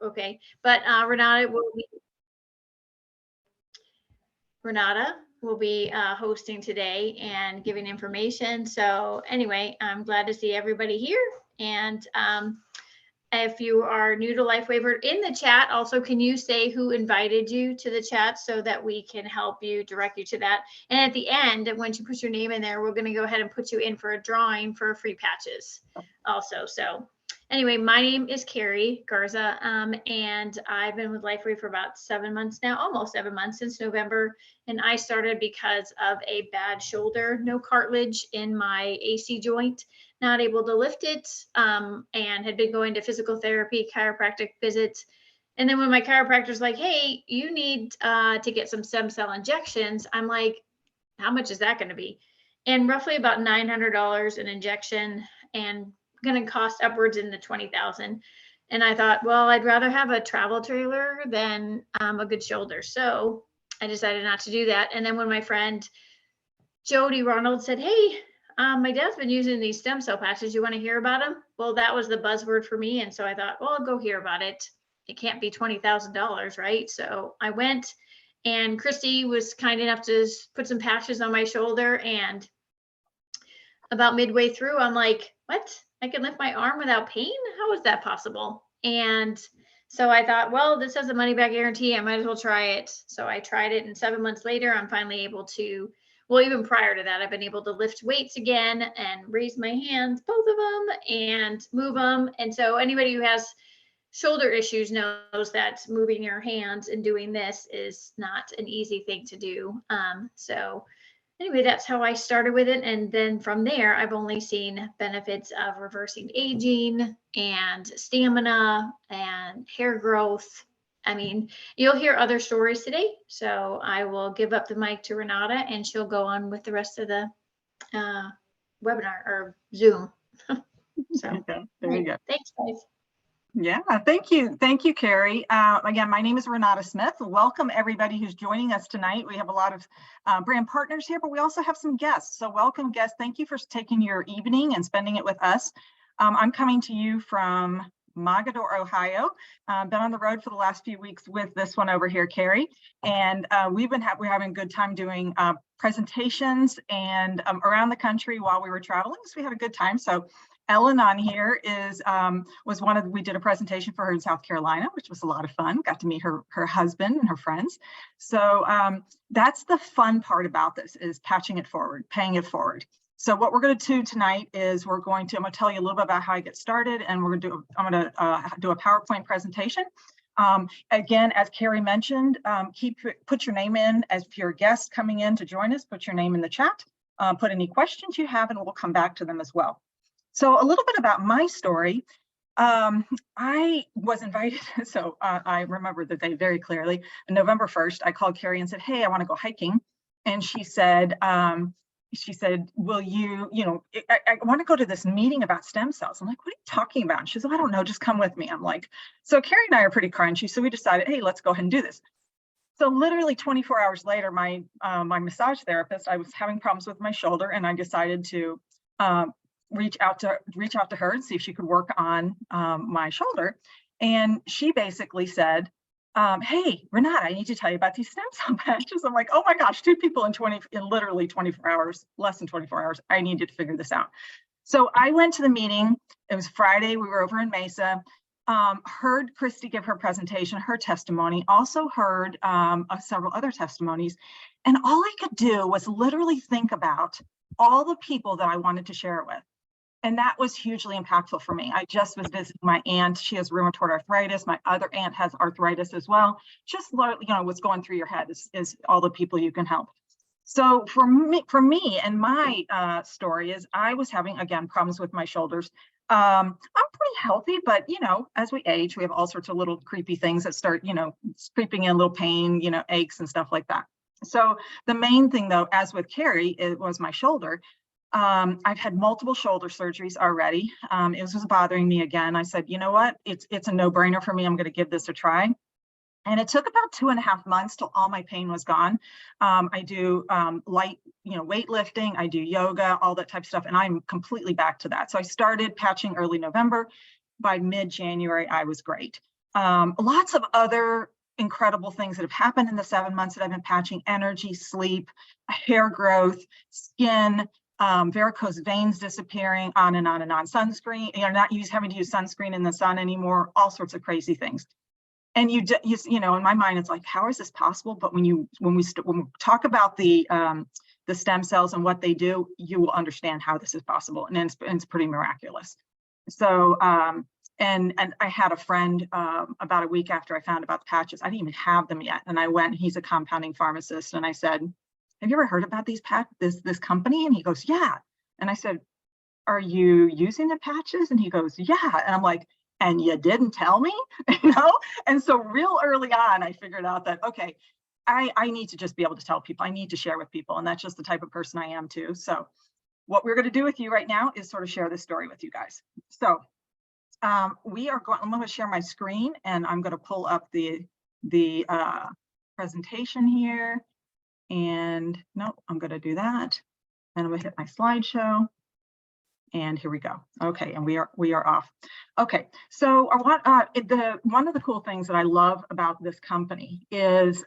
Okay. But Renata will be hosting today and giving information. So anyway, I'm glad to see everybody here. And if you are new to LifeWave in the chat, also, can you say who invited you to the chat so that we can help you, direct you to that? And at the end, once you put your name in there, we're going to go ahead and put you in for a drawing for free patches also. So anyway, my name is Carrie Garza, and I've been with LifeWave for about 7 months now, almost 7 months, since November. And I started because of a bad shoulder, no cartilage in my AC joint, not able to lift it, and had been going to physical therapy, chiropractic visits. And then when my chiropractor's like, hey, you need to get some stem cell injections, I'm like, how much is that going to be? And roughly about $900 an injection, and going to cost upwards in the 20,000. And I thought, well, I'd rather have a travel trailer than a good shoulder. So I decided not to do that. And then when my friend Jody Ronald said, hey, my dad's been using these stem cell patches. You want to hear about them? Well, that was the buzzword for me. And so I thought, well, I'll go hear about it. It can't be $20,000, right? So I went, and Christy was kind enough to put some patches on my shoulder. And about midway through, I'm like, what? I can lift my arm without pain? How is that possible? And so I thought, well, this has a money back guarantee. I might as well try it. So I tried it, and 7 months later, I'm finally able to, well, even prior to that, I've been able to lift weights again and raise my hands, both of them, and move them. And so anybody who has shoulder issues knows that moving your hands and doing this is not an easy thing to do. So anyway, that's how I started with it. And then from there, I've only seen benefits of reversing aging and stamina and hair growth. I mean, you'll hear other stories today. So I will give up the mic to Renata, and she'll go on with the rest of the webinar or Zoom. So okay, there you go. Thanks, guys. Yeah, thank you. Thank you, Carrie. Again, my name is Renata Smith. Welcome everybody who's joining us tonight. We have a lot of brand partners here, but we also have some guests. So welcome guests. Thank you for taking your evening and spending it with us. I'm coming to you from Mogadore, Ohio. Been on the road for the last few weeks with this one over here, Carrie. And we're having a good time doing presentations and around the country while we were traveling. So we had a good time. So Ellen on here we did a presentation for her in South Carolina, which was a lot of fun. Got to meet her husband and her friends. So that's the fun part about this, is patching it forward, paying it forward. So what we're going to do tonight is I'm going to tell you a little bit about how I get started, and I'm going to do a PowerPoint presentation. Again, as Carrie mentioned, put your name in as if you're a guest coming in to join us. Put your name in the chat. Put any questions you have, and we'll come back to them as well. So a little bit about my story. I was invited, so I remember the day very clearly. On November 1st, I called Carrie and said, hey, I want to go hiking. And she said, will I want to go to this meeting about stem cells. I'm like, what are you talking about? And she said, I don't know, just come with me. I'm like, so Carrie and I are pretty crunchy. So we decided, hey, let's go ahead and do this. So literally 24 hours later, my massage therapist, I was having problems with my shoulder, and I decided to reach out to her and see if she could work on my shoulder. And she basically said, hey, Renata, I need to tell you about these stem cell patches. I'm like, oh my gosh, 2 people in literally 24 hours, less than 24 hours. I needed to figure this out. So I went to the meeting. It was Friday. We were over in Mesa. Heard Christy give her presentation, her testimony, also heard several other testimonies. And all I could do was literally think about all the people that I wanted to share it with. And that was hugely impactful for me. I just was visiting my aunt. She has rheumatoid arthritis. My other aunt has arthritis as well. Just, what's going through your head is all the people you can help. So for me and my story is I was having, again, problems with my shoulders. I'm pretty healthy, but, as we age, we have all sorts of little creepy things that start, creeping in, little pain, aches and stuff like that. So the main thing, though, as with Carrie, it was my shoulder. I've had multiple shoulder surgeries already. It was bothering me again. I said, you know what? It's a no-brainer for me. I'm going to give this a try. And it took about 2.5 months till all my pain was gone. I do light, weightlifting. I do yoga, all that type of stuff, and I'm completely back to that. So I started patching early November. By mid-January, I was great. Lots of other incredible things that have happened in the 7 months that I've been patching: energy, sleep, hair growth, skin, varicose veins disappearing, on and on and on. Sunscreen, not having to use sunscreen in the sun anymore, all sorts of crazy things. And you know, in my mind, it's like, how is this possible? But when we talk about the stem cells and what they do, you will understand how this is possible, and it's pretty miraculous. So, and I had a friend about a week after I found about the patches. I didn't even have them yet, and I went. He's a compounding pharmacist, and I said, "Have you ever heard about these this company?" And he goes, "Yeah." And I said, "Are you using the patches?" And he goes, "Yeah." And I'm like, "And you didn't tell me?" You know? And so real early on, I figured out that, okay, I need to just be able to tell people. I need to share with people, and that's just the type of person I am too. So what we're going to do with you right now is sort of share this story with you guys. So I'm going to share my screen, and I'm going to pull up the presentation here. And no, I'm going to do that. And I'm going to hit my slideshow. And here we go. Okay, and we are off. Okay, so one of the cool things that I love about this company is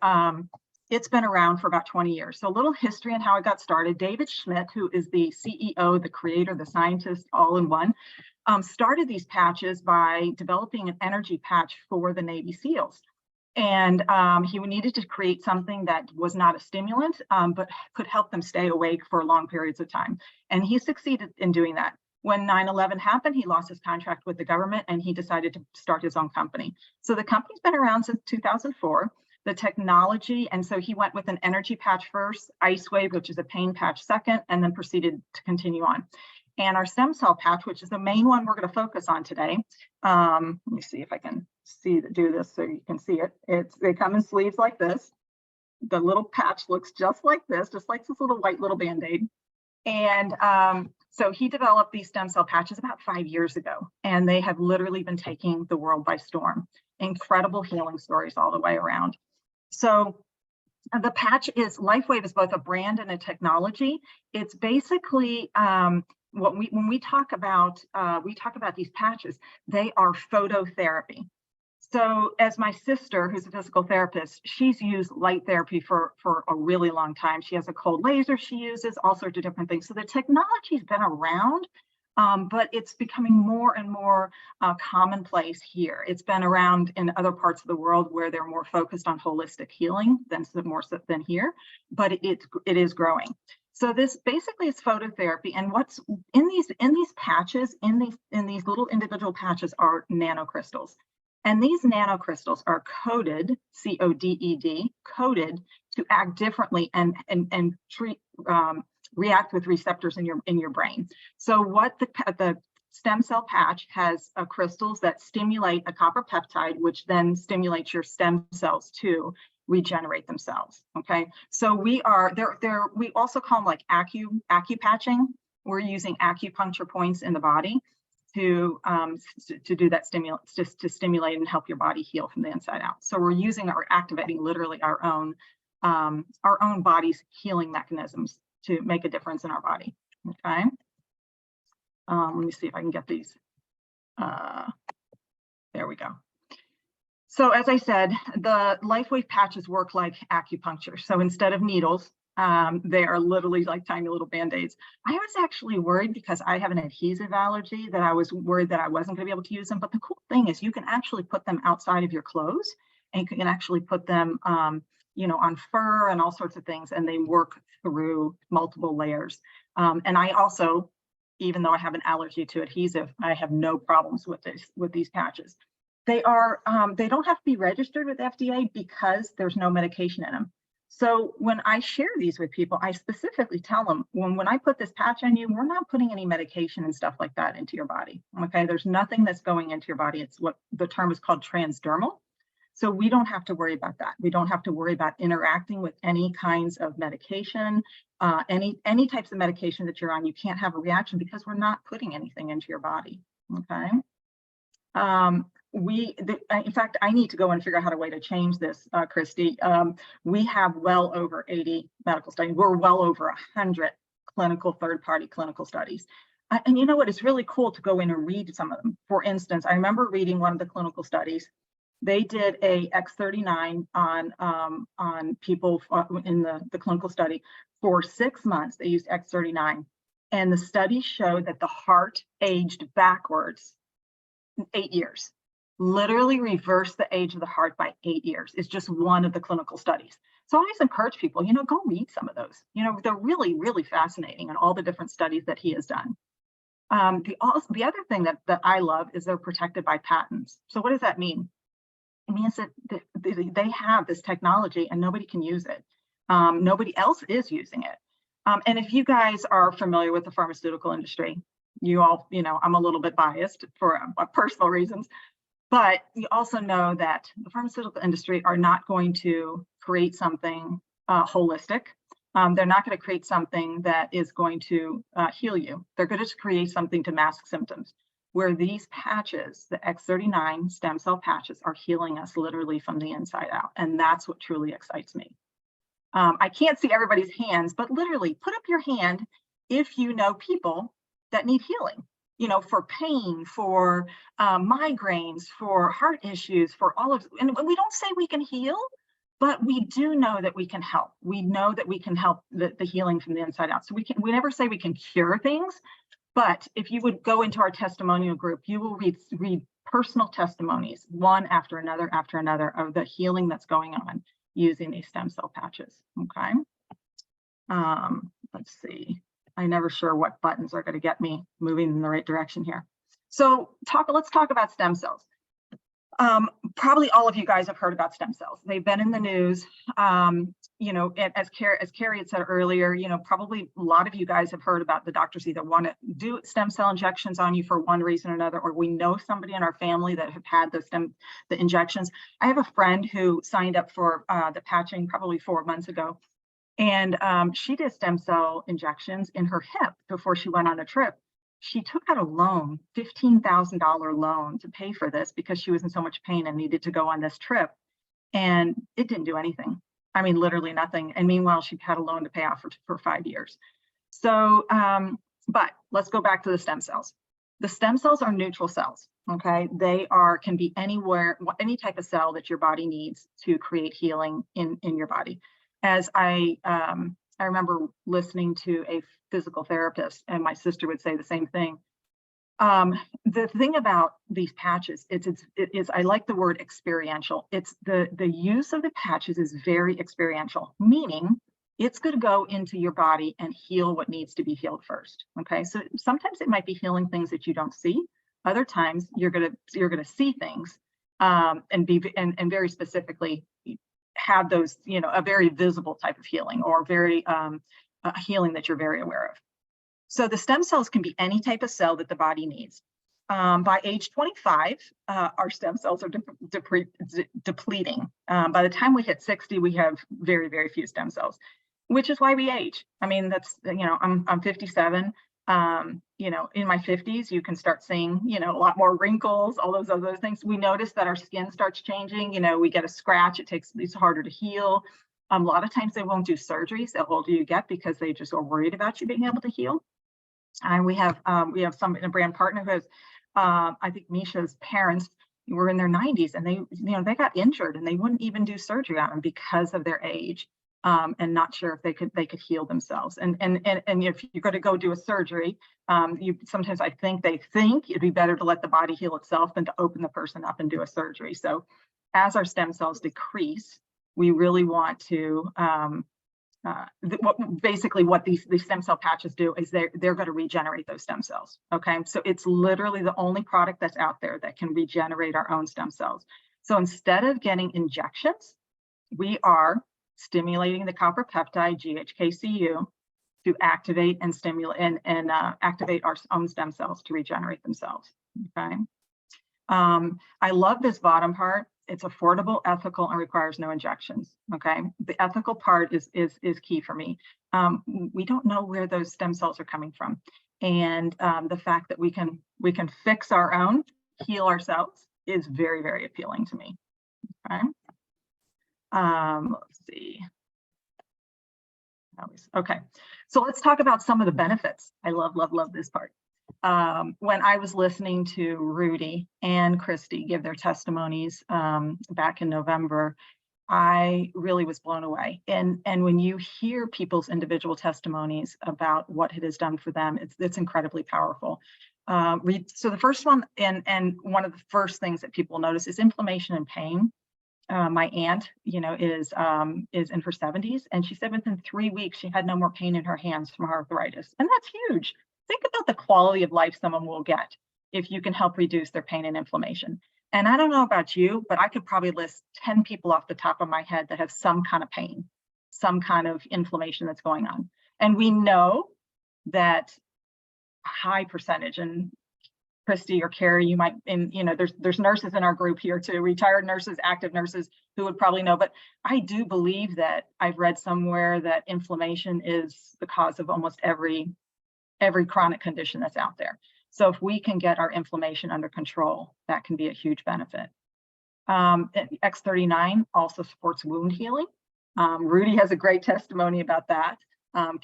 it's been around for about 20 years. So a little history on how it got started. David Schmidt, who is the CEO, the creator, the scientist, all in one, started these patches by developing an energy patch for the Navy SEALs. And he needed to create something that was not a stimulant, but could help them stay awake for long periods of time. And he succeeded in doing that. When 9/11 happened, he lost his contract with the government, and he decided to start his own company. So the company's been around since 2004. The technology, and so he went with an energy patch first, LifeWave, which is a pain patch second, and then proceeded to continue on. And our stem cell patch, which is the main one we're going to focus on today. Let me see if I can do this so you can see it. They come in sleeves like this. The little patch looks just like this little white little Band-Aid. And so he developed these stem cell patches about 5 years ago, and they have literally been taking the world by storm. Incredible healing stories all the way around. So the patch is, LifeWave is both a brand and a technology. It's basically when we talk about these patches, they are phototherapy. So as my sister, who's a physical therapist, she's used light therapy for a really long time. She has a cold laser she uses, all sorts of different things. So the technology's been around, but it's becoming more and more commonplace here. It's been around in other parts of the world where they're more focused on holistic healing than here, but it is growing. So this basically is phototherapy, and what's in these patches, in these little individual patches, are nanocrystals. And these nanocrystals are coded, C-O-D-E-D, coded to act differently and react with receptors in your brain. So what the stem cell patch has crystals that stimulate a copper peptide, which then stimulates your stem cells to regenerate themselves. Okay, so we also call them like acupatching. We're using acupuncture points in the body to do that to stimulate and help your body heal from the inside out. So we're activating literally our own body's healing mechanisms to make a difference in our body. Okay. Let me see if I can get these. There we go. So as I said, the LifeWave patches work like acupuncture. So instead of needles, they are literally like tiny little Band-Aids. I was actually worried because I have an adhesive allergy that I was worried that I wasn't going to be able to use them. But the cool thing is you can actually put them outside of your clothes, and you can actually put them, on fur and all sorts of things, and they work through multiple layers. And I also, even though I have an allergy to adhesive, I have no problems with these patches. They don't have to be registered with FDA because there's no medication in them. So when I share these with people, I specifically tell them, when I put this patch on you, we're not putting any medication and stuff like that into your body. Okay, there's nothing that's going into your body. It's what the term is called transdermal. So we don't have to worry about that. We don't have to worry about interacting with any kinds of medication, any types of medication that you're on. You can't have a reaction because we're not putting anything into your body. Okay. In fact, I need to go and figure out how to change this, Christy. We have well over 80 medical studies. We're well over 100 third-party clinical studies. And you know what? It's really cool to go in and read some of them. For instance, I remember reading one of the clinical studies, They did a X39 on people in the clinical study for 6 months. They used X39, and the study showed that the heart aged backwards 8 years. Literally reverse the age of the heart by 8 years. It's just one of the clinical studies. So I always encourage people, go read some of those. They're really, really fascinating, and all the different studies that he has done. The other thing that I love is they're protected by patents. So what does that mean? It means that they have this technology and nobody can use it. Nobody else is using it. And if you guys are familiar with the pharmaceutical industry, you all, I'm a little bit biased for personal reasons, but you also know that the pharmaceutical industry are not going to create something holistic. They're not going to create something that is going to heal you. They're going to create something to mask symptoms, where these patches, the X39 stem cell patches, are healing us literally from the inside out. And that's what truly excites me. I can't see everybody's hands, but literally put up your hand if you know people that need healing, for pain, for migraines, for heart issues, for all of, and we don't say we can heal, but we do know that we can help. We know that we can help the healing from the inside out. So we never say we can cure things, but if you would go into our testimonial group, you will read personal testimonies, one after another of the healing that's going on using these stem cell patches. Okay. Let's see. I'm never sure what buttons are going to get me moving in the right direction here. So let's talk about stem cells. Probably all of you guys have heard about stem cells. They've been in the news. As Carrie had said earlier, probably a lot of you guys have heard about the doctors either want to do stem cell injections on you for one reason or another, or we know somebody in our family that have had the injections. I have a friend who signed up for the patching probably 4 months ago, and she did stem cell injections in her hip before she went on a trip. She took out a loan, $15,000 loan, to pay for this because she was in so much pain and needed to go on this trip. And it didn't do anything. I mean, literally nothing. And meanwhile, she had a loan to pay off for 5 years. So, but let's go back to the stem cells. The stem cells are neutral cells, okay? They can be anywhere, any type of cell that your body needs to create healing in your body. As I remember listening to a physical therapist, and my sister would say the same thing. The thing about these patches is I like the word experiential. It's the use of the patches is very experiential, meaning it's going to go into your body and heal what needs to be healed first. Okay, so sometimes it might be healing things that you don't see. Other times you're gonna see things and very specifically have those, a very visible type of healing, or very a healing that you're very aware of. So the stem cells can be any type of cell that the body needs. By age 25, our stem cells are depleting. By the time we hit 60, we have very, very few stem cells, which is why we age. I mean, that's, I'm 57. In my 50s, you can start seeing, a lot more wrinkles, all those other things. We notice that our skin starts changing. We get a scratch, it's harder to heal. A lot of times they won't do surgeries the older you get because they just are worried about you being able to heal. And we have a brand partner who has, I think Misha's parents were in their 90s, and they got injured and they wouldn't even do surgery on them because of their age, and not sure if they could heal themselves. And if you're going to go do a surgery, sometimes I think they think it'd be better to let the body heal itself than to open the person up and do a surgery. So as our stem cells decrease, we really want to basically what these stem cell patches do is they're going to regenerate those stem cells. Okay, so it's literally the only product that's out there that can regenerate our own stem cells. So instead of getting injections, we are stimulating the copper peptide GHKCU to activate and stimulate and activate our own stem cells to regenerate themselves. Okay, I love this bottom part. It's affordable, ethical, and requires no injections. Okay, the ethical part is key for me. We don't know where those stem cells are coming from, and the fact that we can fix our own, heal ourselves, is very, very appealing to me. Okay, let's see. Okay, so let's talk about some of the benefits. I love this part. when I was listening to Rudy and Christy give their testimonies back in November, I really was blown away. And when you hear people's individual testimonies about what it has done for them, it's incredibly powerful. So the first one, and one of the first things that people notice is inflammation and pain. My aunt, is in her 70s, and she said within 3 weeks she had no more pain in her hands from arthritis, and that's huge. Think about the quality of life someone will get if you can help reduce their pain and inflammation. And I don't know about you, but I could probably list 10 people off the top of my head that have some kind of pain, some kind of inflammation that's going on. And we know that a high percentage, and Christy or Carrie, you might, and there's nurses in our group here too, retired nurses, active nurses who would probably know, but I do believe that I've read somewhere that inflammation is the cause of almost every chronic condition that's out there. So if we can get our inflammation under control, that can be a huge benefit. X39 also supports wound healing. Rudy has a great testimony about that.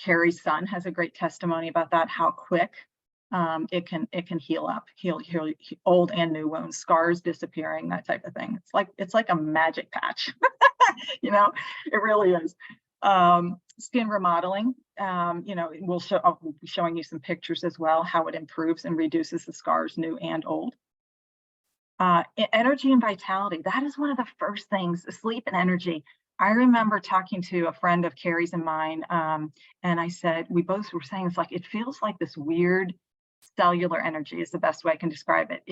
Carrie's son has a great testimony about that, how quick it can heal old and new wounds, scars disappearing, that type of thing. It's like a magic patch. It really is. Skin remodeling, I'll be showing you some pictures as well, how it improves and reduces the scars, new and old. Energy and vitality, that is one of the first things, sleep and energy. I remember talking to a friend of Carrie's and mine, and I said, we both were saying, it feels like this weird cellular energy is the best way I can describe it.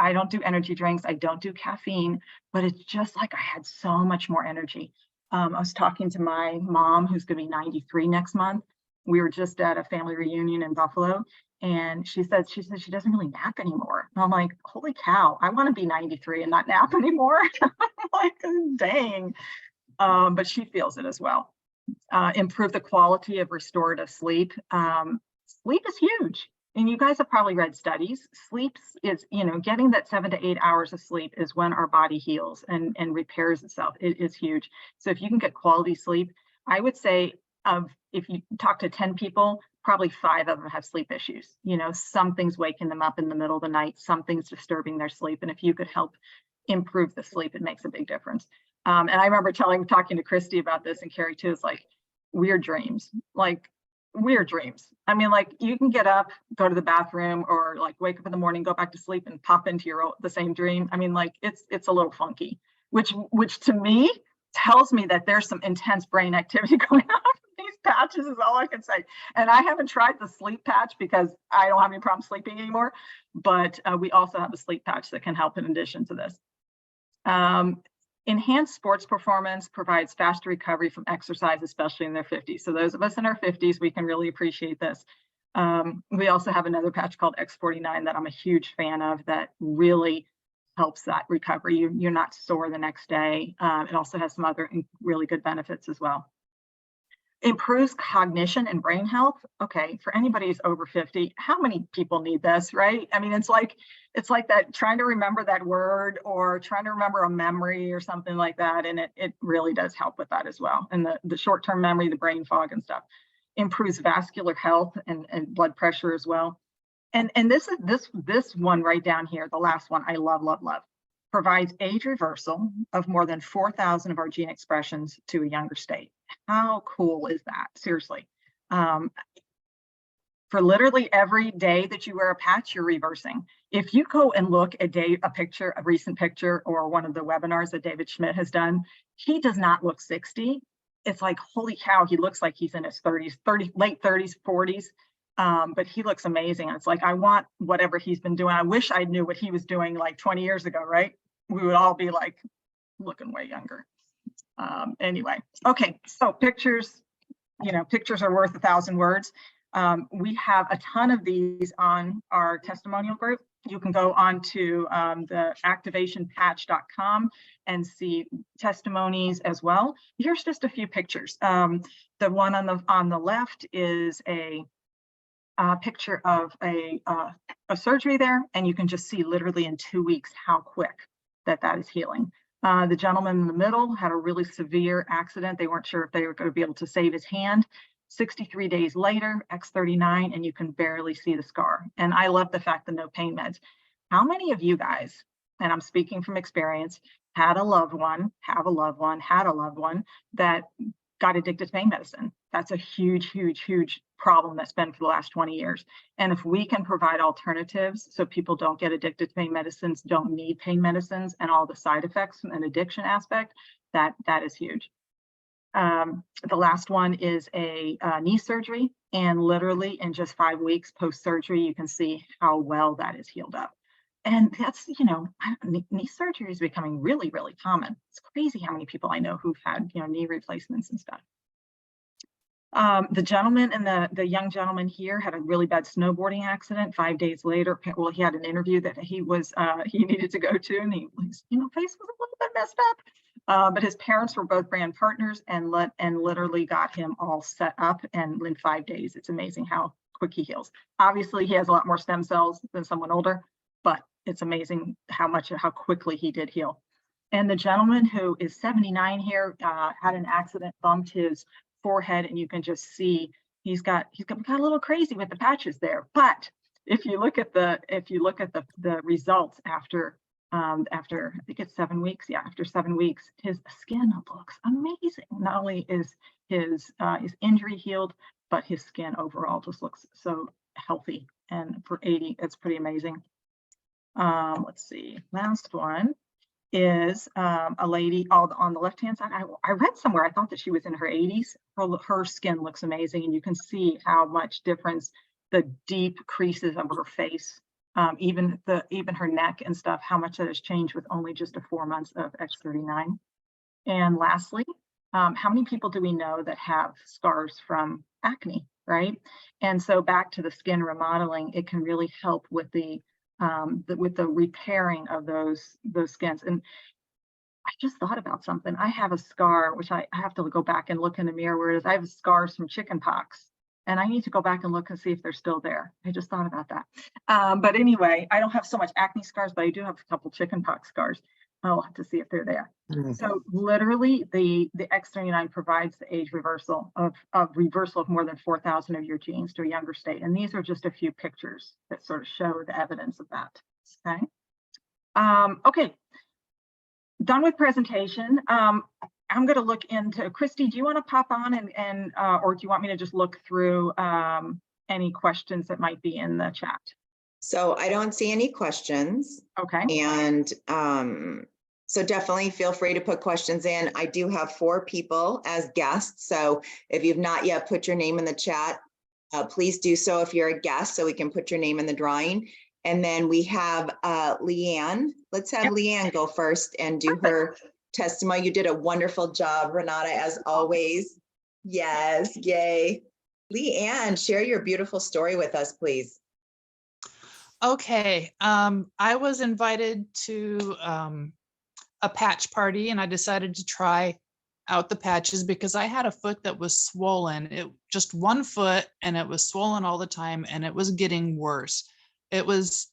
I don't do energy drinks, I don't do caffeine, but it's just like I had so much more energy. I was talking to my mom, who's going to be 93 next month. We were just at a family reunion in Buffalo, and she said she doesn't really nap anymore. And I'm like, holy cow, I want to be 93 and not nap anymore. Like, dang. But she feels it as well. Improve the quality of restorative sleep. Sleep is huge. And you guys have probably read studies. Sleep is, getting that 7 to 8 hours of sleep is when our body heals and repairs itself. It is huge. So if you can get quality sleep, I would say if you talk to 10 people, probably 5 of them have sleep issues. Something's waking them up in the middle of the night, something's disturbing their sleep. And if you could help improve the sleep, it makes a big difference. And I remember talking to Christy about this, and Carrie too, is like weird dreams. I mean, you can get up, go to the bathroom, or wake up in the morning, go back to sleep and pop into the same dream. I mean, it's a little funky, which to me tells me that there's some intense brain activity going on. These patches is all I can say. And I haven't tried the sleep patch because I don't have any problem sleeping anymore, but we also have a sleep patch that can help in addition to this. Enhanced sports performance provides faster recovery from exercise, especially in their 50s. So those of us in our 50s, we can really appreciate this. We also have another patch called X39 that I'm a huge fan of that really helps that recovery. You're not sore the next day. It also has some other really good benefits as well. Improves cognition and brain health. Okay, for anybody who's over 50, how many people need this, right? I mean, it's like that, trying to remember that word or trying to remember a memory or something like that. And it really does help with that as well. And the short-term memory, the brain fog and stuff. Improves vascular health and blood pressure as well. And this one right down here, the last one, I love. Provides age reversal of more than 4,000 of our gene expressions to a younger state. How cool is that? Seriously. For literally every day that you wear a patch, you're reversing. If you go and look at a recent picture, or one of the webinars that David Schmidt has done, he does not look 60. It's like, holy cow, he looks like he's in his 30s, late 30s, 40s. But he looks amazing. And it's like, I want whatever he's been doing. I wish I knew what he was doing 20 years ago, right? We would all be looking way younger. Anyway, okay, so pictures are worth 1,000 words. We have a ton of these on our testimonial group. You can go on to the activationpatch.com and see testimonies as well. Here's just a few pictures. The one on the left is a picture of a surgery there, and you can just see literally in 2 weeks how quick that is healing. The gentleman in the middle had a really severe accident. They weren't sure if they were going to be able to save his hand. 63 days later, X39, and you can barely see the scar. And I love the fact that no pain meds. How many of you guys, and I'm speaking from experience, had a loved one, have a loved one, had a loved one that got addicted to pain medicine? That's a huge, huge, huge problem that's been for the last 20 years. And if we can provide alternatives so people don't get addicted to pain medicines, don't need pain medicines and all the side effects and addiction aspect, that is huge. The last one is a knee surgery, and literally in just 5 weeks post-surgery, you can see how well that is healed up. And that's, knee surgery is becoming really, really common. It's crazy how many people I know who've had, knee replacements and stuff. The gentleman and the young gentleman here had a really bad snowboarding accident. 5 days later, well, he had an interview that he needed to go to, and his face was a little bit messed up. But his parents were both brand partners and literally got him all set up. And in 5 days, it's amazing how quick he heals. Obviously, he has a lot more stem cells than someone older, but it's amazing how quickly he did heal. And the gentleman who is 79 here had an accident, bumped his forehead, and you can just see he's got a little crazy with the patches there. But if you look at the results after I think it's 7 weeks. Yeah, after 7 weeks, his skin looks amazing. Not only is his injury healed, but his skin overall just looks so healthy. And for 80, it's pretty amazing. Let's see. Last one is a lady on the left-hand side. I read somewhere, I thought that she was in her 80s. Her skin looks amazing, and you can see how much difference the deep creases of her face, even her neck and stuff, how much that has changed with only just 4 months of X39. And lastly, how many people do we know that have scars from acne, right? And so back to the skin remodeling, it can really help with the repairing of those skins. And I just thought about something. I have a scar, which I have to go back and look in the mirror, where it is. I have scars from chicken pox, and I need to go back and look and see if they're still there. I just thought about that. But anyway, I don't have so much acne scars, but I do have a couple chicken pox scars. I'll have to see if they're there. So literally, the X39 provides the age reversal of more than 4,000 of your genes to a younger state. And these are just a few pictures that sort of show the evidence of that. Okay. Okay. Done with presentation. I'm going to look into, Christy, do you want to pop on and or do you want me to just look through any questions that might be in the chat? So I don't see any questions. Okay. And so definitely feel free to put questions in. I do have 4 people as guests. So if you've not yet put your name in the chat, please do so if you're a guest, so we can put your name in the drawing. And then we have Leanne. Let's have Leanne go first and do her testimony. You did a wonderful job, Renata, as always. Yes, yay. Leanne, share your beautiful story with us, please. Okay, I was invited to a patch party, and I decided to try out the patches because I had a foot that was swollen. Just one foot, and it was swollen all the time, and it was getting worse. It was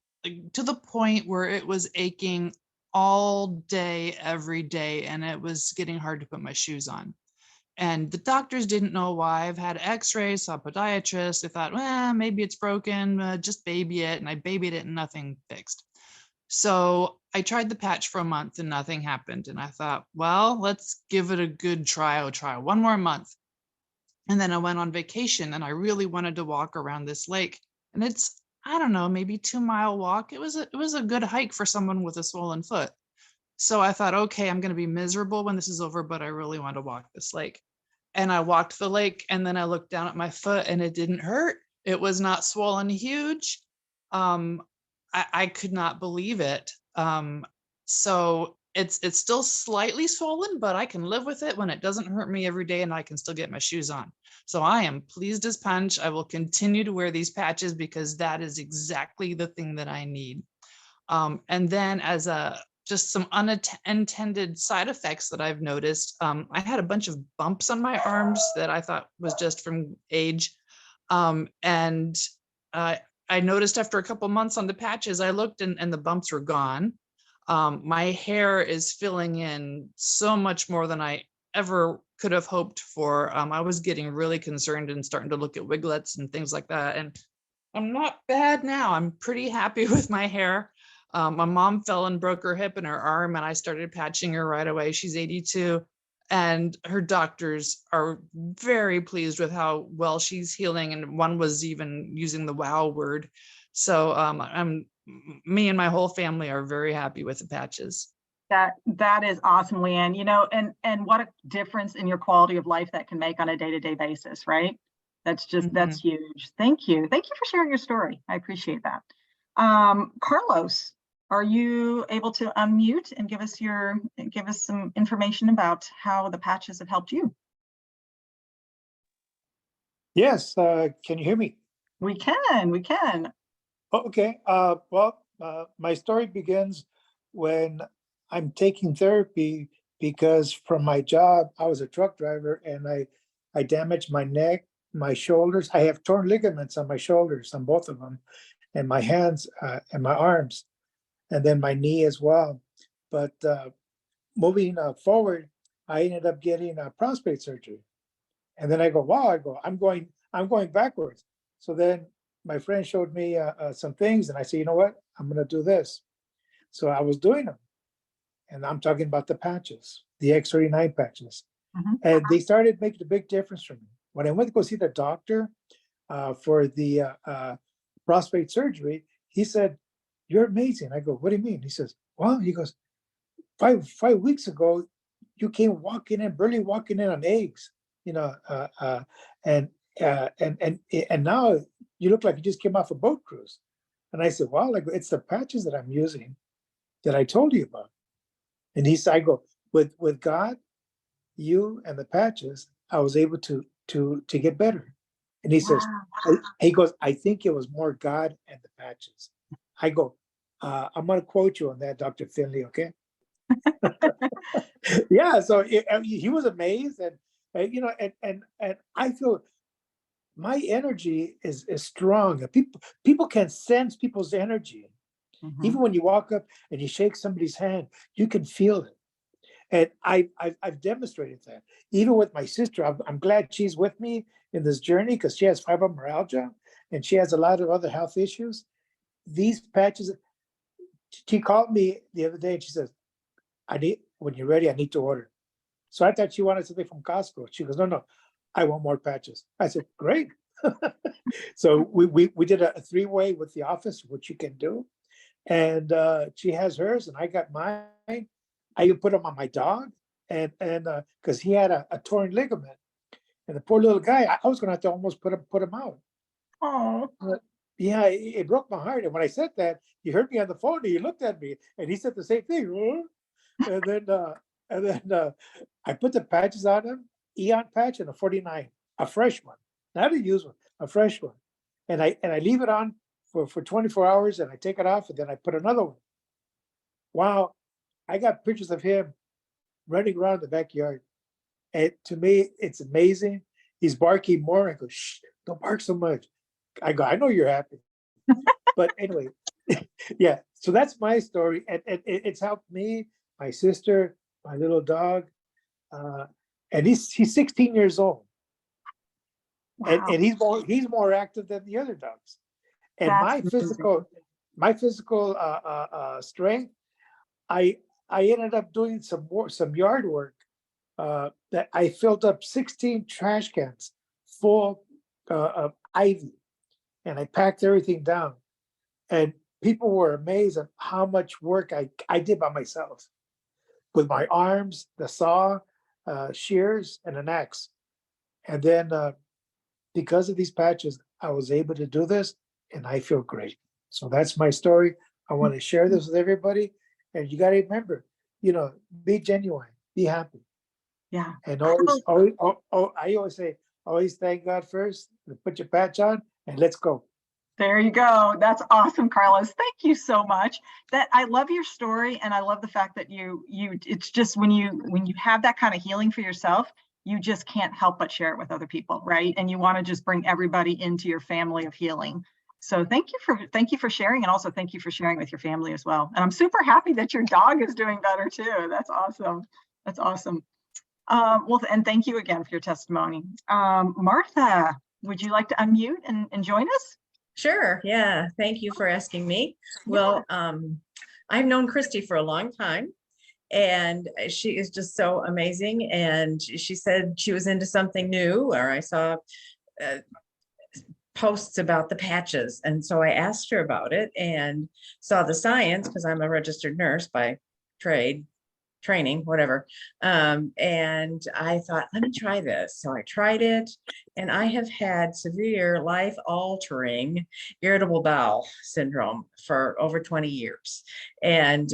to the point where it was aching all day, every day, and it was getting hard to put my shoes on. And the doctors didn't know why. I've had x-rays, saw a podiatrist. They thought, well, maybe it's broken, just baby it. And I babied it and nothing fixed. So I tried the patch for a month and nothing happened. And I thought, well, let's give it a good try. I'll try 1 more month. And then I went on vacation, and I really wanted to walk around this lake. And it's, I don't know, maybe 2-mile walk. It was a good hike for someone with a swollen foot. So I thought, okay, I'm going to be miserable when this is over, but I really want to walk this lake. And I walked the lake, and then I looked down at my foot, and it didn't hurt. It was not swollen huge. I could not believe it. So it's still slightly swollen, but I can live with it when it doesn't hurt me every day, and I can still get my shoes on. So I am pleased as punch. I will continue to wear these patches because that is exactly the thing that I need. And then as just some unintended side effects that I've noticed. I had a bunch of bumps on my arms that I thought was just from age. And I noticed after a couple months on the patches, I looked and the bumps were gone. My hair is filling in so much more than I ever could have hoped for. I was getting really concerned and starting to look at wiglets and things like that. And I'm not bad now. I'm pretty happy with my hair. My mom fell and broke her hip and her arm, and I started patching her right away. She's 82, and her doctors are very pleased with how well she's healing. And one was even using the wow word. So me and my whole family are very happy with the patches. That is awesome, Leanne. You know, and what a difference in your quality of life that can make on a day-to-day basis, right? That's just, that's huge. Thank you. Thank you for sharing your story. I appreciate that. Carlos, are you able to unmute and give us some information about how the patches have helped you? Yes, can you hear me? We can. Oh, okay, my story begins when I'm taking therapy because from my job, I was a truck driver and I damaged my neck, my shoulders. I have torn ligaments on my shoulders, on both of them, and my hands and my arms, and then my knee as well. But moving forward, I ended up getting prostate surgery. And then I go, wow, I'm going backwards. So then my friend showed me some things, and I said, you know what, I'm gonna do this. So I was doing them. And I'm talking about the patches, the X39 patches. And they started making a big difference for me. When I went to go see the doctor for the prostate surgery, he said, you're amazing. I go, what do you mean? He says, well, he goes, five weeks ago, you came barely walking in on eggs, you know, and now you look like you just came off a boat cruise. And I said, well, like, it's the patches that I'm using that I told you about. And he said, I go, with God, you and the patches, I was able to get better. And he says, he goes, I think it was more God and the patches. I go, I'm going to quote you on that, Dr. Finley, okay? Yeah, so he was amazed, and you know, and I feel my energy is strong. People can sense people's energy. Even when you walk up and you shake somebody's hand, you can feel it. And I've demonstrated that. Even with my sister, I'm glad she's with me in this journey because she has fibromyalgia and she has a lot of other health issues. These patches, she called me the other day and she says, when you're ready, I need to order. So I thought she wanted something from Costco. She goes, no, I want more patches. I said, great. So we did a three-way with the office, which you can do. And she has hers and I got mine. I even put them on my dog and because he had a torn ligament. And the poor little guy, I was gonna have to almost put him out. Oh. Yeah, it broke my heart. And when I said that, you heard me on the phone and you looked at me and he said the same thing. And then I put the patches on him, Eon patch and a 49, a fresh one, not a used one, a fresh one. And I leave it on for 24 hours and I take it off and then I put another one. Wow, I got pictures of him running around the backyard. And to me, it's amazing. He's barking more. I go, shh, don't bark so much. I go, I know you're happy. But anyway, yeah, so that's my story. And it's helped me, my sister, my little dog. And he's 16 years old. Wow. And he's more active than the other dogs. And my physical strength, I ended up doing some yard work that I filled up 16 trash cans full of ivy, and I packed everything down. And people were amazed at how much work I did by myself with my arms, the saw, shears, and an axe. And then because of these patches, I was able to do this, and I feel great. So that's my story. I want to share this with everybody. And you got to remember, be genuine, be happy. Yeah. And I always say, always thank God first, put your patch on, and let's go. There you go. That's awesome, Carlos. Thank you so much. I love your story, and I love the fact that it's just when you have that kind of healing for yourself, you just can't help but share it with other people, right? And you want to just bring everybody into your family of healing. So thank you for sharing, and also thank you for sharing with your family as well. And I'm super happy that your dog is doing better too. That's awesome. That's awesome. Well, and thank you again for your testimony. Martha, would you like to unmute and join us? Sure. Yeah. Thank you for asking me. Well, I've known Christy for a long time, and she is just so amazing. And she said she was into something new, or I saw posts about the patches. And so I asked her about it and saw the science, because I'm a registered nurse by training, whatever. And I thought, let me try this. So I tried it, and I have had severe life-altering irritable bowel syndrome for over 20 years. And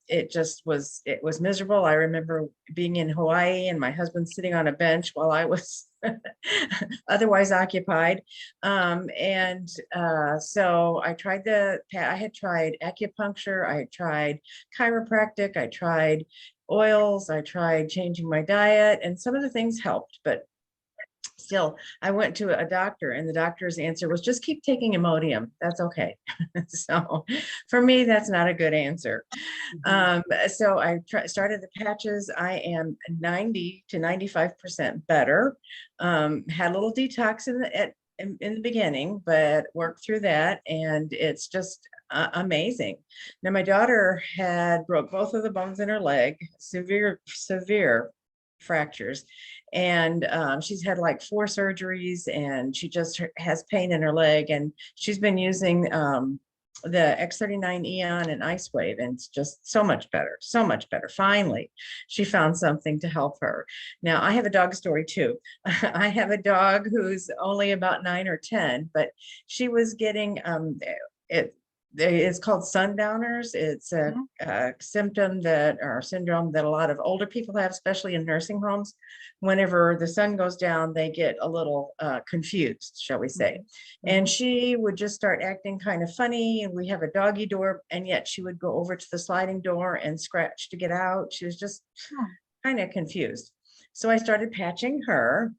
it was miserable. I remember being in Hawaii and my husband sitting on a bench while I was otherwise occupied. So I tried I had tried acupuncture, I had tried chiropractic, I tried oils, I tried changing my diet, and some of the things helped, but still, I went to a doctor, and the doctor's answer was just keep taking Imodium. That's okay. So for me, that's not a good answer. So I started the patches. I am 90 to 95% better. Had a little detox in the beginning, but worked through that, and it's just amazing. Now, my daughter had broke both of the bones in her leg, severe fractures, and she's had like 4 surgeries, and she just has pain in her leg, and she's been using the X39 Eon and LifeWave, and it's just so much better. Finally, she found something to help her. Now, I have a dog story too. I have a dog who's only about 9 or 10, but she was getting it's called sundowners. It's a syndrome that a lot of older people have, especially in nursing homes. Whenever the sun goes down, they get a little confused, shall we say. And she would just start acting kind of funny. And we have a doggy door, and yet she would go over to the sliding door and scratch to get out. She was just kind of confused. So I started patching her.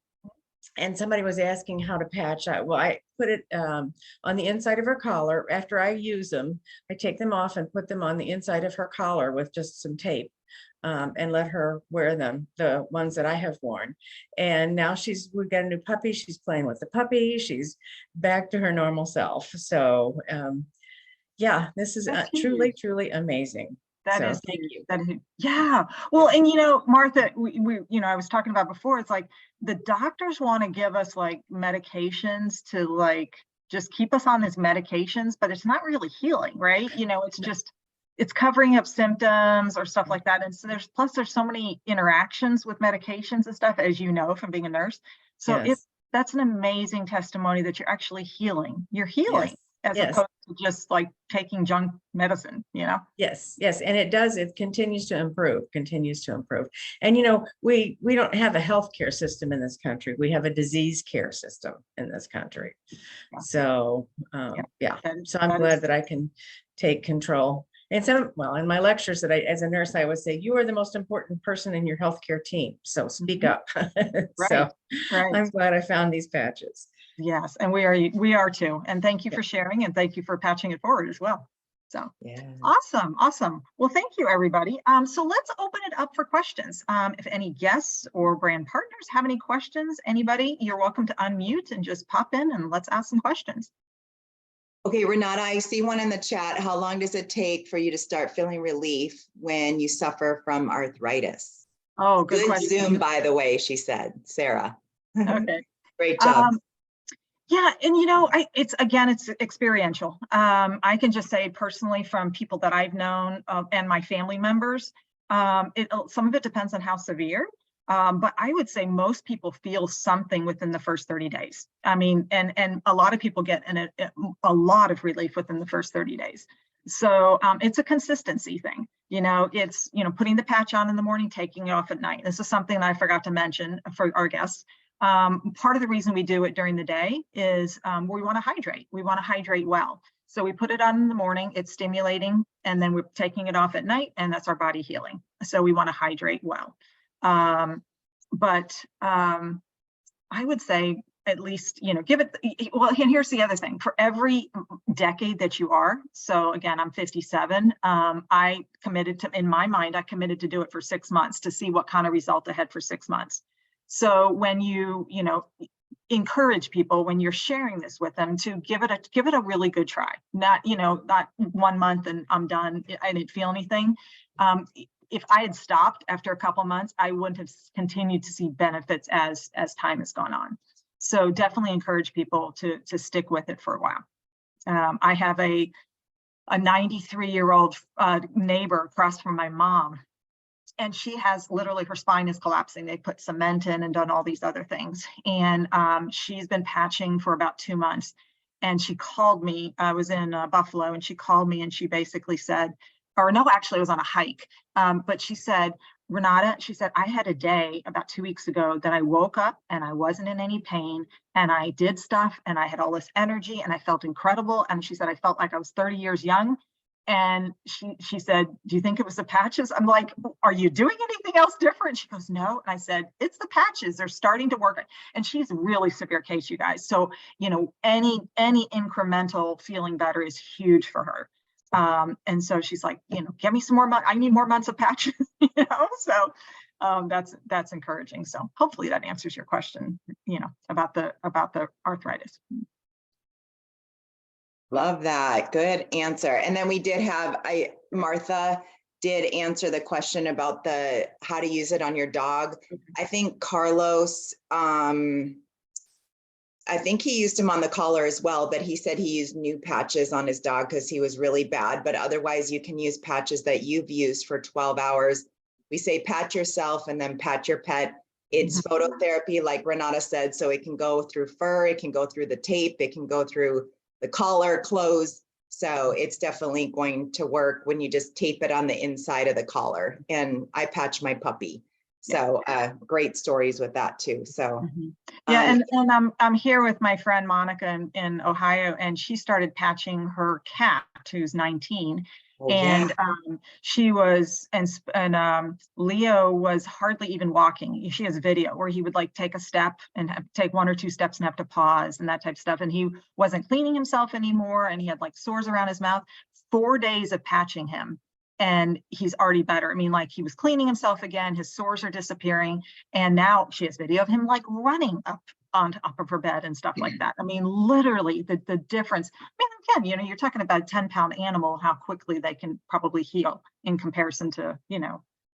And somebody was asking how to patch. I put it on the inside of her collar. After I use them, I take them off and put them on the inside of her collar with just some tape, and let her wear them, the ones that I have worn. And now we've got a new puppy. She's playing with the puppy. She's back to her normal self. So yeah, this is truly, truly amazing. Thank you. Yeah. Well, and Martha, we I was talking about before, it's like the doctors want to give us like medications to like just keep us on these medications, but it's not really healing, right? It's just, it's covering up symptoms or stuff like that. And so there's so many interactions with medications and stuff, as you know, from being a nurse. So that's an amazing testimony that you're actually healing. You're healing. As opposed to just like taking junk medicine, Yes. And it continues to improve. And, we don't have a healthcare system in this country. We have a disease care system in this country. So, so I'm glad that I can take control. And in my lectures as a nurse, I would say, you are the most important person in your healthcare team. So speak up. So I'm glad I found these patches. Yes, and we are too. And thank you for sharing, and thank you for patching it forward as well. So awesome. Well, thank you, everybody. So let's open it up for questions. If any guests or brand partners have any questions, anybody, you're welcome to unmute and just pop in and let's ask some questions. Okay, Renata, I see one in the chat. How long does it take for you to start feeling relief when you suffer from arthritis? Oh, good question. Zoom, by the way, she said, Sarah. Okay. Great job. Yeah, and it's experiential. I can just say personally from people that I've known and my family members, some of it depends on how severe, but I would say most people feel something within the first 30 days. I mean, and a lot of people get a lot of relief within the first 30 days. So it's a consistency thing. It's, putting the patch on in the morning, taking it off at night. This is something that I forgot to mention for our guests. Part of the reason we do it during the day is we want to hydrate. We want to hydrate well. So we put it on in the morning, it's stimulating, and then we're taking it off at night, and that's our body healing. So we want to hydrate well. But I would say at least, give it, well, and here's the other thing, for every decade that you are, so again, I'm 57, I committed to, in my mind, I committed to do it for 6 months to see what kind of result I had for 6 months. So when you encourage people, when you're sharing this with them, to give it a really good try, not 1 month and I'm done, I didn't feel anything. If I had stopped after a couple months, I wouldn't have continued to see benefits as time has gone on. So definitely encourage people to stick with it for a while. I have a 93-year-old neighbor across from my mom, and she has literally, her spine is collapsing. They put cement in and done all these other things. And she's been patching for about 2 months. And she called me, I was in Buffalo, and she called me and she basically said, or no, actually it was on a hike. But she said, Renata, she said, I had a day about 2 weeks ago that I woke up and I wasn't in any pain and I did stuff and I had all this energy and I felt incredible. And she said, I felt like I was 30 years young. And she said, do you think it was the patches? I'm like, are you doing anything else different? She goes, no. And I said, it's the patches. They're starting to work. And she's a really severe case, you guys. So, any incremental feeling better is huge for her. And so she's like, give me some more months. I need more months of patches, so that's encouraging. So hopefully that answers your question, about the arthritis. Love that. Good answer. And then we did have, Martha did answer the question about how to use it on your dog. I think Carlos, I think he used him on the collar as well, but he said he used new patches on his dog because he was really bad. But otherwise you can use patches that you've used for 12 hours. We say pat yourself and then pat your pet. It's phototherapy, like Renata said, so it can go through fur, it can go through the tape, it can go through the collar, clothes. So it's definitely going to work when you just tape it on the inside of the collar. And I patch my puppy. So great stories with that too. So yeah, and I'm here with my friend Monica in Ohio, and she started patching her cat, who's 19. And she was, and Leo was hardly even walking. She has a video where he would like take a step and take 1 or 2 steps and have to pause and that type of stuff. And he wasn't cleaning himself anymore. And he had like sores around his mouth. 4 days of patching him, and he's already better. I mean, like, he was cleaning himself again. His sores are disappearing. And now she has video of him like running up on top of her bed and stuff like that. I mean, literally the difference. I mean, again, you're talking about a 10-pound animal, how quickly they can probably heal in comparison to,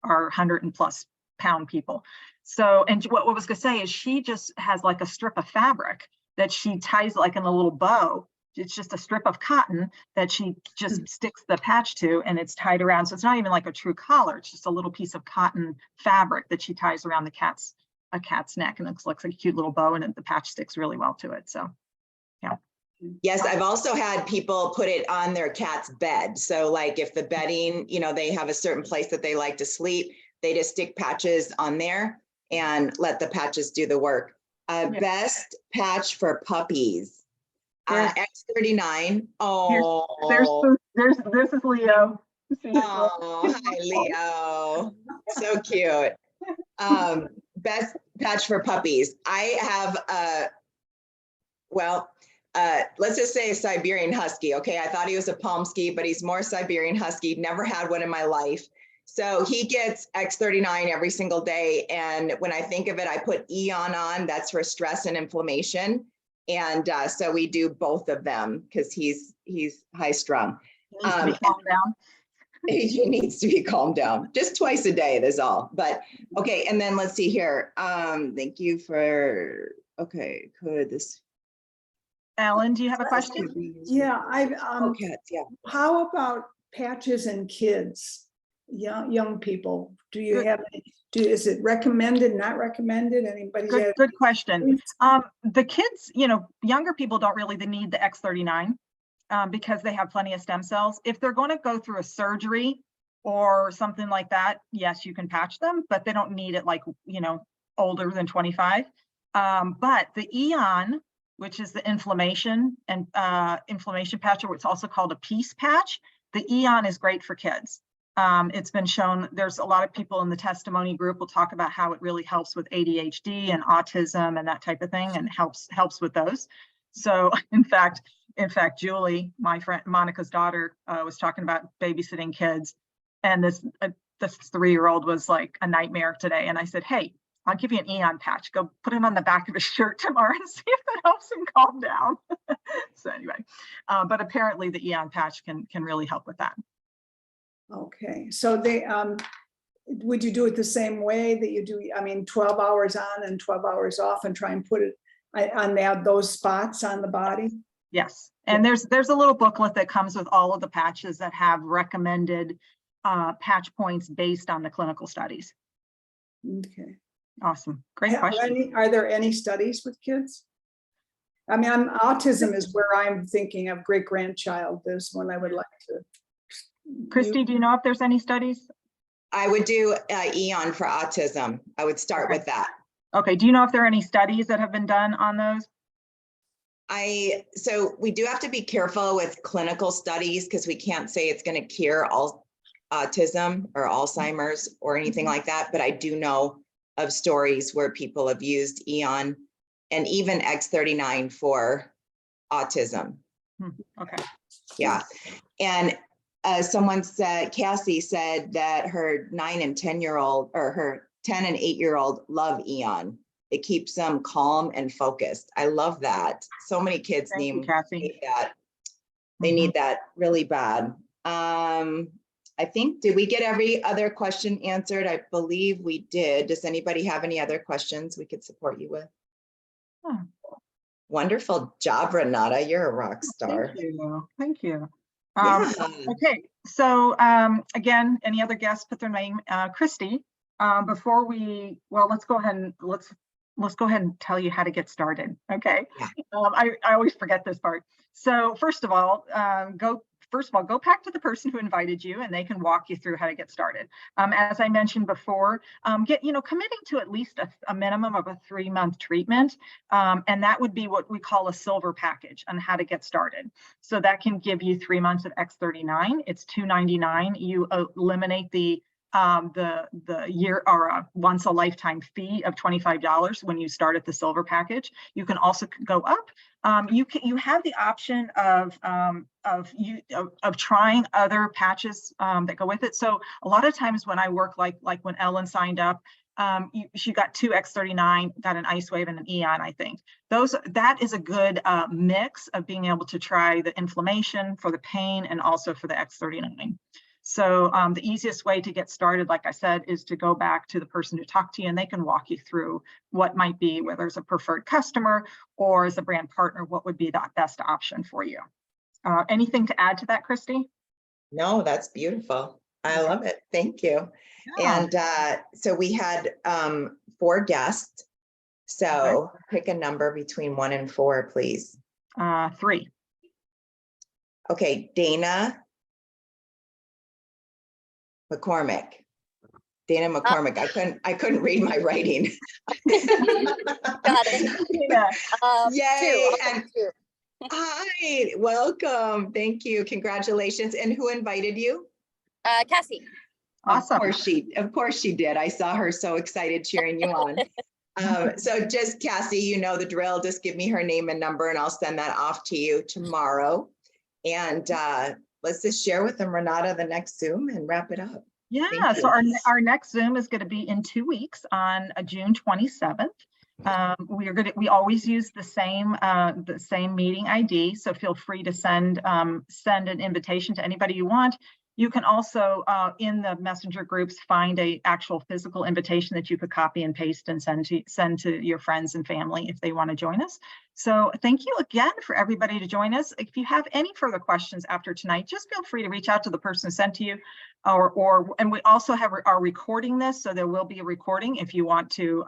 our 100+ pound people. So, and what I was gonna say is she just has like a strip of fabric that she ties like in a little bow. It's just a strip of cotton that she just sticks the patch to, and it's tied around. So it's not even like a true collar. It's just a little piece of cotton fabric that she ties around a cat's neck, and it looks like a cute little bow, and the patch sticks really well to it. So, yeah. Yes, I've also had people put it on their cat's bed. So like if the bedding, they have a certain place that they like to sleep, they just stick patches on there and let the patches do the work. Best patch for puppies. X39. Oh, this is Leo. Oh, hi Leo. So cute. Best patch for puppies. I have let's just say a Siberian Husky. Okay, I thought he was a Pomsky, but he's more Siberian Husky. Never had one in my life. So he gets X39 every single day. And when I think of it, I put Eon on. That's for stress and inflammation. And so we do both of them because he's high strung. He needs to be calmed down. He needs to be calmed down just twice a day. That's all. But okay. And then let's see here. Thank you for, okay, could this. Alan, do you have a question? Yeah, Cats, yeah. How about patches and kids, young people? Do you have any? Is it recommended, not recommended? Anybody? Good question. The kids, younger people don't really need the X39 because they have plenty of stem cells. If they're going to go through a surgery or something like that, yes, you can patch them, but they don't need it like, older than 25. But the Eon, which is the inflammation and inflammation patch, or it's also called a peace patch, the Eon is great for kids. It's been shown, there's a lot of people in the testimony group will talk about how it really helps with ADHD and autism and that type of thing, and helps with those. So in fact, Julie, my friend Monica's daughter, was talking about babysitting kids, and this 3-year-old was like a nightmare today. And I said, hey, I'll give you an Eon patch. Go put it on the back of his shirt tomorrow and see if that helps him calm down. So anyway, but apparently the Eon patch can really help with that. Okay, so they, would you do it the same way that you do, 12 hours on and 12 hours off, and try and put it on those spots on the body? Yes, and there's a little booklet that comes with all of the patches that have recommended patch points based on the clinical studies. Okay. Awesome, great question. Are there any studies with kids? Autism is where I'm thinking of great-grandchild. There's one I would like to. Christy, do you know if there's any studies? I would do Eon for autism. I would start with that. Okay, do you know if there are any studies that have been done on those? So we do have to be careful with clinical studies, because we can't say it's going to cure all autism or Alzheimer's or anything like that. But I do know of stories where people have used Eon and even X39 for autism. Okay. Yeah. And someone said, Cassie said that her 9 and 10-year-old, or her 10 and 8-year-old love Eon. It keeps them calm and focused. I love that. So many kids need that. They need that really bad. I think, did we get every other question answered? I believe we did. Does anybody have any other questions we could support you with? Wonderful job, Renata. You're a rock star. Thank you. Thank you. Yeah. Okay, so again, any other guests put their name? Christy, before we, well, let's go ahead and tell you how to get started. Okay. Yeah. I always forget this part. So first of all, go back to the person who invited you, and they can walk you through how to get started. As I mentioned before, committing to at least a minimum of a 3-month treatment. And that would be what we call a silver package on how to get started. So that can give you 3 months of X39. It's $299. You eliminate the year or a once a lifetime fee of $25 when you start at the silver package. You can also go up. You have the option of trying other patches that go with it. So a lot of times when I work, like when Ellen signed up, she got 2 X39, got an LifeWave and an Eon, I think. That is a good mix of being able to try the inflammation for the pain and also for the X39. So the easiest way to get started, like I said, is to go back to the person who talked to you, and they can walk you through what might be, whether it's a preferred customer or as a brand partner, what would be the best option for you. Anything to add to that, Christy? No, that's beautiful. I love it. Thank you. Yeah. And so we had 4 guests. So pick a number between 1 and 4, please. 3. Okay, Dana McCormick. Dana McCormick. I couldn't read my writing. Got it. Yay. 2. And 2. hi, welcome. Thank you. Congratulations. And who invited you? Cassie. Awesome. Of course she did. I saw her so excited cheering you on. So just Cassie, you know the drill. Just give me her name and number and I'll send that off to you tomorrow. And let's just share with them, Renata, the next Zoom and wrap it up. Yeah, so our next Zoom is going to be in 2 weeks on June 27th. We always use the same meeting ID, so feel free to send an invitation to anybody you want. You can also in the messenger groups find a actual physical invitation that you could copy and paste and send to your friends and family if they want to join us. So thank you again for everybody to join us. If you have any further questions after tonight, just feel free to reach out to the person sent to you, and we also are recording this, so there will be a recording if you want to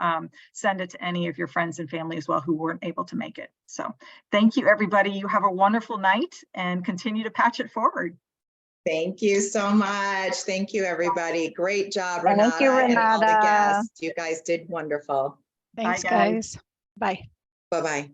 send it to any of your friends and family as well who weren't able to make it. So thank you, everybody. You have a wonderful night and continue to patch it forward. Thank you so much. Thank you, everybody. Great job, Renata. Thank you, Renata. And all the guests. You guys did wonderful. Thanks, Bye, guys. guys. Bye. Bye-bye.